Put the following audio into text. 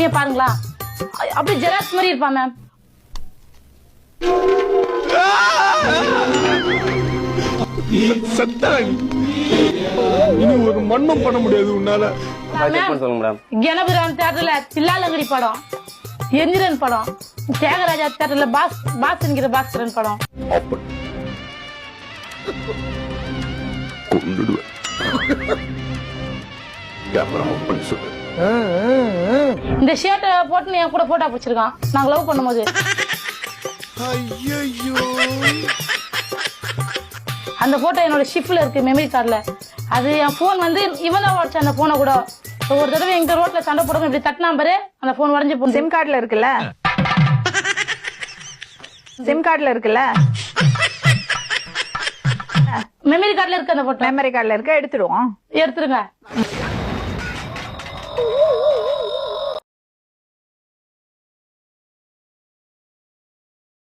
பொறுமையா பாருங்களா. அப்படி ஜெராக்ஸ் மாதிரி இருப்பான் மேம். இனி ஒரு மண்ணும் பண்ண முடியாது உன்னால. கணபதிராமன் தியேட்டர்ல தில்லாலங்கடி படம், எந்திரன் படம், தியாகராஜா தியேட்டர்ல பாஸ் என்கிற பாஸ்கரன் படம். இந்த ஷர்ட் போட்டு என் கூட போட்டோ பிடிச்சிருக்கான் நாங்க லவ் பண்ணும்போது. அந்த போட்டோ என்னோட ஷிப்ல இருக்கு மெமரி கார்டுல. அது என் போன் வந்து இவன் தான் உடச்ச அந்த போனை கூட. ஒரு தடவை எங்க ரோட்ல சண்டை போடுறோம், இப்படி தட்டினா பாரு அந்த போன் உடஞ்சு போன. சிம் கார்டுல இருக்குல்ல, சிம் கார்டுல இருக்குல்ல, மெமரி கார்டுல இருக்கு அந்த போட்டோ. மெமரி கார்டுல இருக்க எடுத்துருவோம். எடுத்துருங்க.